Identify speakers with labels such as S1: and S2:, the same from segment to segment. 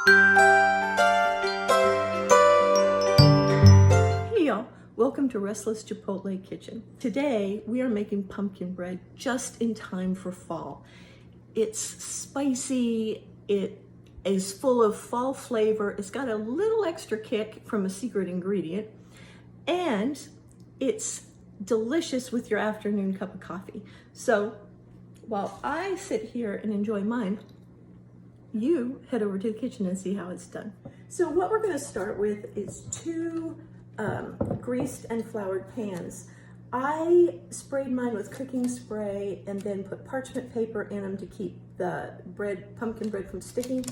S1: Hey y'all, welcome to Restless Chipotle Kitchen. Today we are making pumpkin bread just in time for fall. It's spicy, it is full of fall flavor, it's got a little extra kick from a secret ingredient, and it's delicious with your afternoon cup of coffee. So while I sit here and enjoy mine, you head over to the kitchen and see how it's done. So what we're going to start with is two greased and floured pans. I sprayed mine with cooking spray and then put parchment paper in them to keep the pumpkin bread from sticking,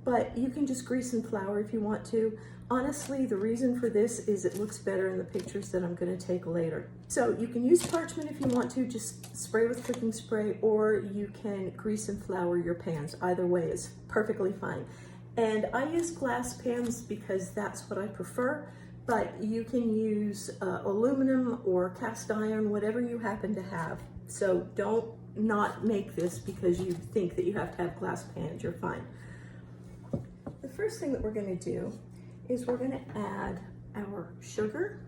S1: but you can just grease and flour if you want to. Honestly, the reason for this is it looks better in the pictures that I'm going to take later. So you can use parchment if you want to, just spray with cooking spray, or you can grease and flour your pans. Either way is perfectly fine. And I use glass pans because that's what I prefer, but you can use aluminum or cast iron, whatever you happen to have. So don't not make this because you think that you have to have glass pans, you're fine. The first thing that we're going to do is we're going to add our sugar,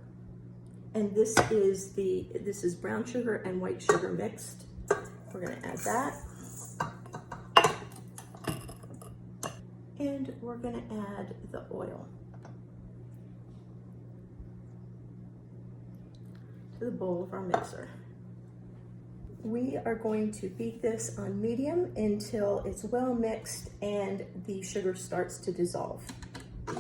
S1: and this is brown sugar and white sugar mixed. We're going to add that, and we're going to add the oil to the bowl of our mixer. We are going to beat this on medium until it's well mixed and the sugar starts to dissolve. You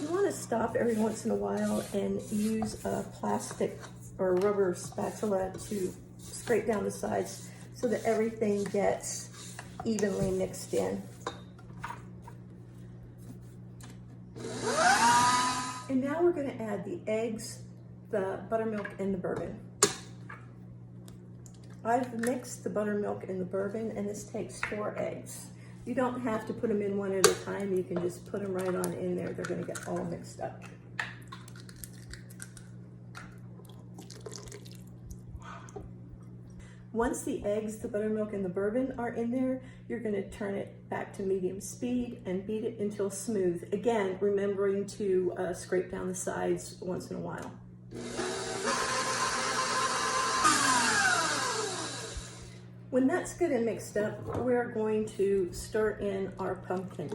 S1: want to stop every once in a while and use a plastic or rubber spatula to scrape down the sides so that everything gets evenly mixed in. And now we're going to add the eggs, the buttermilk, and the bourbon. I've mixed the buttermilk and the bourbon, and this takes 4 eggs. You don't have to put them in one at a time. You can just put them right on in there. They're going to get all mixed up. Once the eggs, the buttermilk, and the bourbon are in there, you're going to turn it back to medium speed and beat it until smooth. Again, remembering to scrape down the sides once in a while. When that's good and mixed up, we're going to stir in our pumpkin.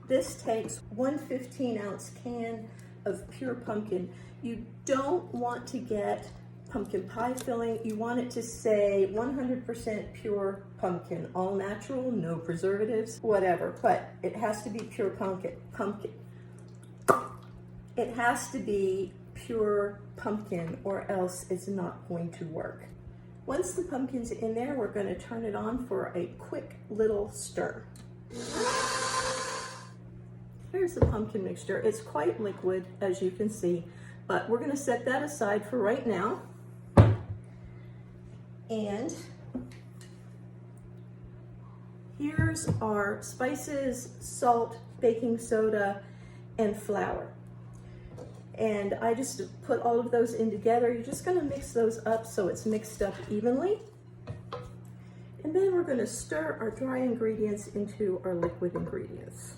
S1: This takes 1 15-ounce can of pure pumpkin. You don't want to get pumpkin pie filling. You want it to say 100% pure pumpkin, all natural, no preservatives, whatever, but it has to be pure pumpkin. It has to be pure pumpkin or else it's not going to work. Once the pumpkin's in there, we're going to turn it on for a quick little stir. Here's the pumpkin mixture. It's quite liquid, as you can see, but we're going to set that aside for right now. And here's our spices, salt, baking soda, and flour. And I just put all of those in together. You're just going to mix those up so it's mixed up evenly. And then we're going to stir our dry ingredients into our liquid ingredients.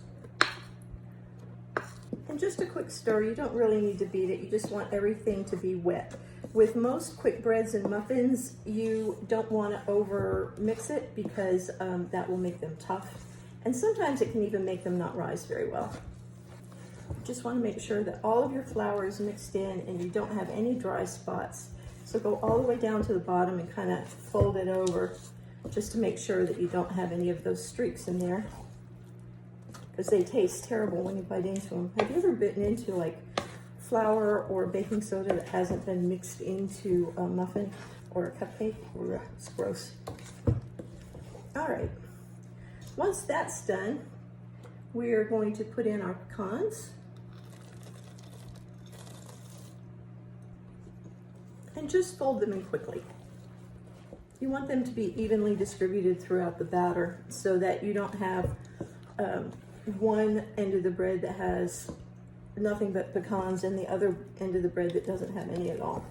S1: And just a quick stir. You don't really need to beat it. You just want everything to be wet. With most quick breads and muffins, you don't want to over mix it because that will make them tough. And sometimes it can even make them not rise very well. Just want to make sure that all of your flour is mixed in and you don't have any dry spots. So go all the way down to the bottom and kind of fold it over just to make sure that you don't have any of those streaks in there, because they taste terrible when you bite into them. Have you ever bitten into like flour or baking soda that hasn't been mixed into a muffin or a cupcake? It's gross. All right, once that's done, we're going to put in our pecans. And just fold them in quickly. You want them to be evenly distributed throughout the batter so that you don't have one end of the bread that has nothing but pecans and the other end of the bread that doesn't have any at all.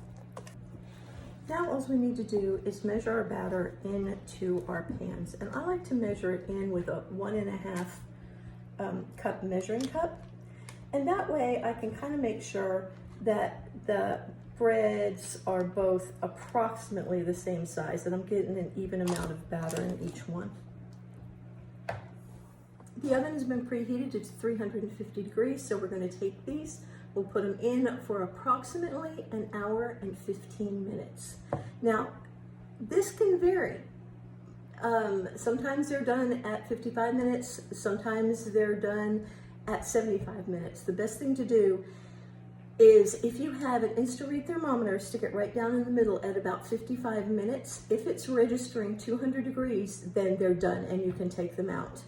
S1: Now all we need to do is measure our batter into our pans. And I like to measure it in with a 1.5 cup measuring cup. And that way I can kind of make sure that the breads are both approximately the same size, and I'm getting an even amount of batter in each one. The oven has been preheated to 350 degrees, so we're going to take these, we'll put them in for approximately an hour and 15 minutes. Now, this can vary. Sometimes they're done at 55 minutes, sometimes they're done at 75 minutes. The best thing to do is, if you have an InstaRead thermometer, stick it right down in the middle at about 55 minutes. If it's registering 200 degrees, then they're done and you can take them out.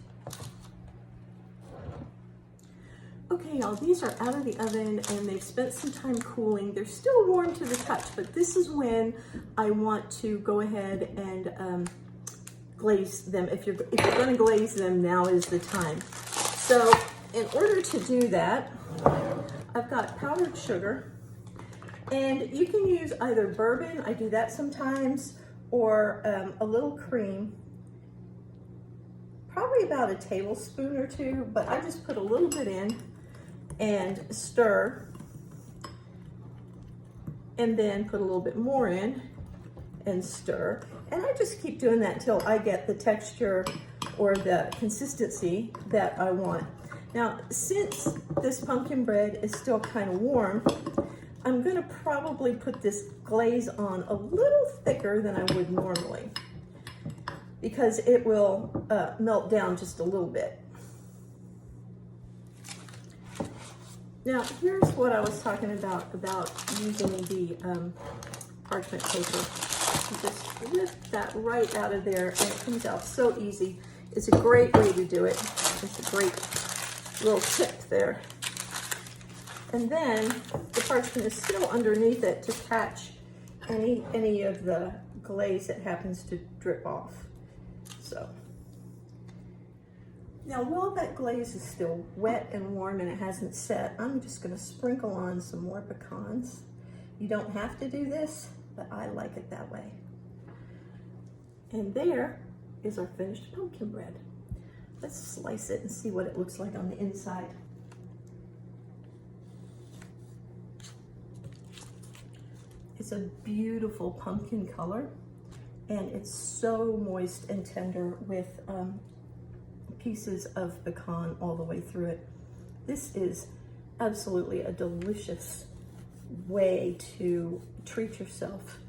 S1: Okay, y'all, these are out of the oven and they've spent some time cooling. They're still warm to the touch, but this is when I want to go ahead and glaze them. If you're gonna glaze them, now is the time. So in order to do that, I've got powdered sugar, and you can use either bourbon, I do that sometimes, or a little cream, probably about a tablespoon or two, but I just put a little bit in and stir, and then put a little bit more in and stir, and I just keep doing that until I get the texture or the consistency that I want. Now, since this pumpkin bread is still kind of warm, I'm gonna probably put this glaze on a little thicker than I would normally, because it will melt down just a little bit. Now, here's what I was talking about using the parchment paper. You just lift that right out of there and it comes out so easy. It's a great way to do it. It's a great little tip there. And then the parchment is still underneath it to catch any of the glaze that happens to drip off. So now, while that glaze is still wet and warm and it hasn't set, I'm just going to sprinkle on some more pecans. You don't have to do this, but I like it that way. And there is our finished pumpkin bread. Let's slice it and see what it looks like on the inside. It's a beautiful pumpkin color, and it's so moist and tender with pieces of pecan all the way through it. This is absolutely a delicious way to treat yourself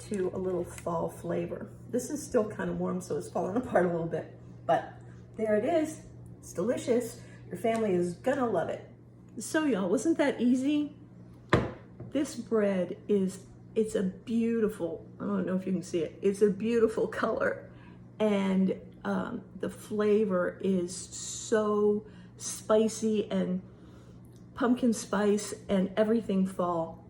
S1: to a little fall flavor. This is still kind of warm, so it's falling apart a little bit, but there it is. It's delicious. Your family is gonna love it. So y'all, wasn't that easy? This bread it's a beautiful, I don't know if you can see it, it's a beautiful color, and the flavor is so spicy and pumpkin spice and everything fall.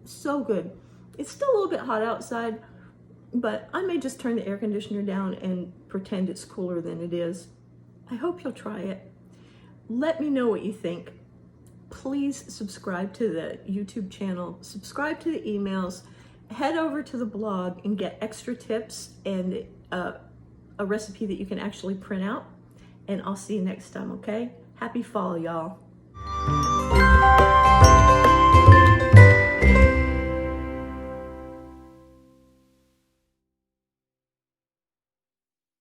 S1: So good. It's still a little bit hot outside, but I may just turn the air conditioner down and pretend it's cooler than it is. I hope you'll try it. Let me know what you think. Please subscribe to the YouTube channel, subscribe to the emails, head over to the blog and get extra tips and a recipe that you can actually print out. And I'll see you next time, okay? Happy fall, y'all.